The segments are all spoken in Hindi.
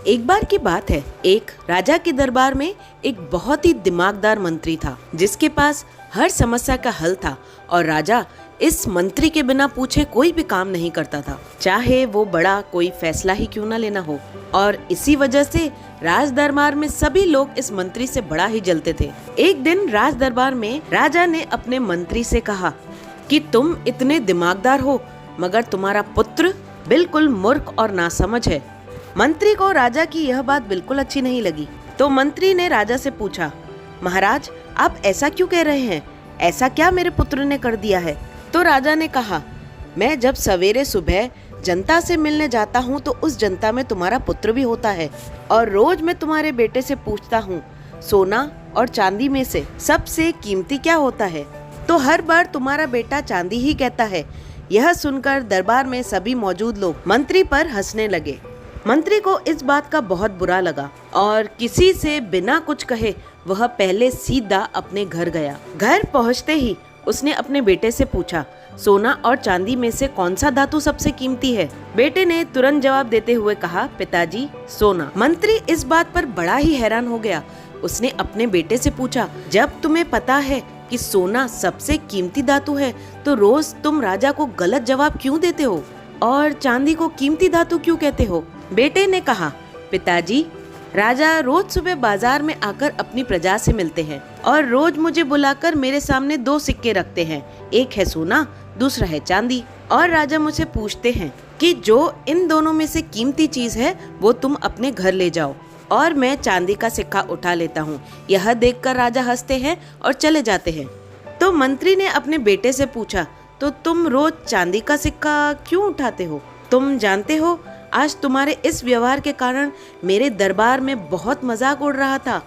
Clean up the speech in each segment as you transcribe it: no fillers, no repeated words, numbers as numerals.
एक बार की बात है, एक राजा के दरबार में एक बहुत ही दिमागदार मंत्री था जिसके पास हर समस्या का हल था और राजा इस मंत्री के बिना पूछे कोई भी काम नहीं करता था, चाहे वो बड़ा कोई फैसला ही क्यों ना लेना हो। और इसी वजह से राज दरबार में सभी लोग इस मंत्री से बड़ा ही जलते थे। एक दिन राज दरबार में राजा ने अपने मंत्री से कहा कि तुम इतने दिमागदार हो मगर तुम्हारा पुत्र बिल्कुल मूर्ख और नासमझ है। मंत्री को राजा की यह बात बिल्कुल अच्छी नहीं लगी, तो मंत्री ने राजा से पूछा, महाराज आप ऐसा क्यों कह रहे हैं? ऐसा क्या मेरे पुत्र ने कर दिया है? तो राजा ने कहा, मैं जब सवेरे सुबह जनता से मिलने जाता हूँ तो उस जनता में तुम्हारा पुत्र भी होता है और रोज मैं तुम्हारे बेटे से पूछता हूँ सोना और चांदी में से सबसे कीमती क्या होता है, तो हर बार तुम्हारा बेटा चांदी ही कहता है। यह सुनकर दरबार में सभी मौजूद लोग मंत्री पर हंसने लगे। मंत्री को इस बात का बहुत बुरा लगा और किसी से बिना कुछ कहे वह पहले सीधा अपने घर गया। घर पहुंचते ही उसने अपने बेटे से पूछा, सोना और चांदी में से कौन सा धातु सबसे कीमती है? बेटे ने तुरंत जवाब देते हुए कहा, पिताजी सोना। मंत्री इस बात पर बड़ा ही हैरान हो गया। उसने अपने बेटे से पूछा, जब तुम्हें पता है कि सोना सबसे कीमती धातु है तो रोज तुम राजा को गलत जवाब क्यों देते हो और चांदी को कीमती धातु क्यों कहते हो? बेटे ने कहा, पिताजी राजा रोज सुबह बाजार में आकर अपनी प्रजा से मिलते हैं और रोज मुझे बुलाकर मेरे सामने दो सिक्के रखते हैं, एक है सोना दूसरा है चांदी, और राजा मुझसे पूछते हैं कि जो इन दोनों में से कीमती चीज है वो तुम अपने घर ले जाओ, और मैं चांदी का सिक्का उठा लेता हूँ। यह देखकर राजा हंसते हैं और चले जाते हैं। तो मंत्री ने अपने बेटे से पूछा, तो तुम रोज चांदी का सिक्का क्यों उठाते हो? तुम जानते हो आज तुम्हारे इस व्यवहार के कारण मेरे दरबार में बहुत मजाक उड़ रहा था।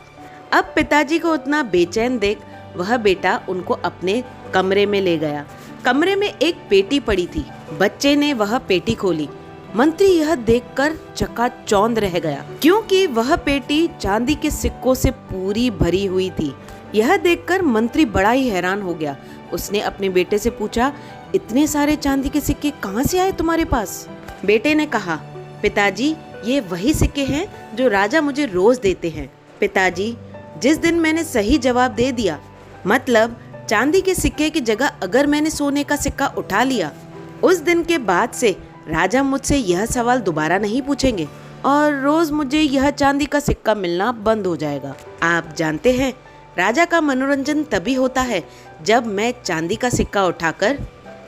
अब पिताजी को उतना बेचैन देख वह बेटा उनको अपने कमरे में ले गया। कमरे में एक पेटी पड़ी थी। बच्चे ने वह पेटी खोली। मंत्री यह देखकर चकाचौंध रह गया क्योंकि वह पेटी चांदी के सिक्कों से पूरी भरी हुई थी। यह देखकर मंत्री बड़ा ही हैरान हो गया। उसने अपने बेटे से पूछा, इतने सारे चांदी के सिक्के कहाँ से आए तुम्हारे पास? बेटे ने कहा, पिताजी ये वही सिक्के हैं जो राजा मुझे रोज देते हैं। पिताजी जिस दिन मैंने सही जवाब दे दिया, मतलब चांदी के सिक्के की जगह अगर मैंने सोने का सिक्का उठा लिया, उस दिन के बाद से राजा मुझसे यह सवाल दोबारा नहीं पूछेंगे और रोज मुझे यह चांदी का सिक्का मिलना बंद हो जाएगा। आप जानते हैं राजा का मनोरंजन तभी होता है जब मैं चांदी का सिक्का उठाकर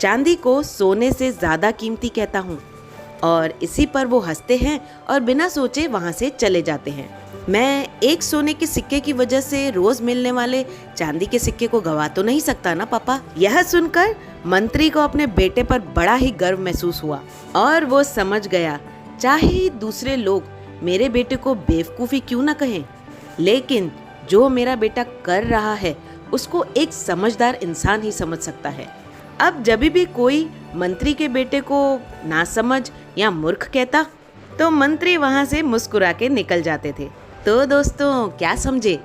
चांदी को सोने से ज्यादा कीमती कहता हूँ, और इसी पर वो हंसते हैं और बिना सोचे वहाँ से चले जाते हैं। मैं एक सोने के सिक्के की वजह से रोज मिलने वाले चांदी के सिक्के को गवा तो नहीं सकता ना पापा। यह सुनकर मंत्री को अपने बेटे पर बड़ा ही गर्व महसूस हुआ और वो समझ गया, चाहे दूसरे लोग मेरे बेटे को बेवकूफी क्यों ना कहें, लेकिन जो मेरा बेटा कर रहा है उसको एक समझदार इंसान ही समझ सकता है। अब जब भी कोई मंत्री के बेटे को नासमझ या मूर्ख कहता तो मंत्री वहां से मुस्कुरा के निकल जाते थे। तो दोस्तों क्या समझे?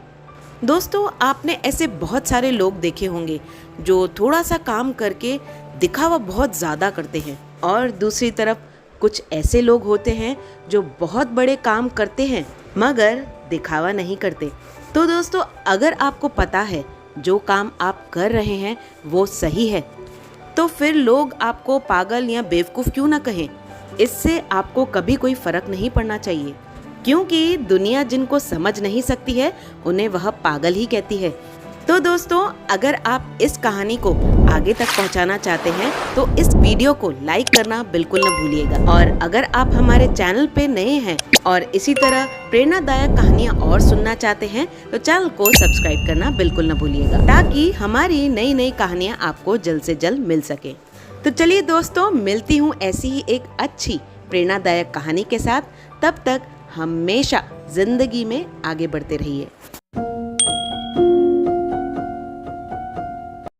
दोस्तों आपने ऐसे बहुत सारे लोग देखे होंगे जो थोड़ा सा काम करके दिखावा बहुत ज़्यादा करते हैं, और दूसरी तरफ कुछ ऐसे लोग होते हैं जो बहुत बड़े काम करते हैं मगर दिखावा नहीं करते। तो दोस्तों अगर आपको पता है जो काम आप कर रहे हैं वो सही है तो फिर लोग आपको पागल या बेवकूफ़ क्यों ना कहें, इससे आपको कभी कोई फर्क नहीं पड़ना चाहिए, क्योंकि दुनिया जिनको समझ नहीं सकती है उन्हें वह पागल ही कहती है। तो दोस्तों अगर आप इस कहानी को आगे तक पहुंचाना चाहते हैं तो इस वीडियो को लाइक करना बिल्कुल न भूलिएगा, और अगर आप हमारे चैनल पे नए हैं और इसी तरह प्रेरणादायक कहानियाँ और सुनना चाहते हैं तो चैनल को सब्सक्राइब करना बिल्कुल न भूलिएगा, ताकि हमारी नई नई कहानियाँ आपको जल्द से जल्द मिल सके। तो चलिए दोस्तों मिलती हूँ ऐसी ही एक अच्छी प्रेरणादायक कहानी के साथ। तब तक हमेशा जिंदगी में आगे बढ़ते रहिए।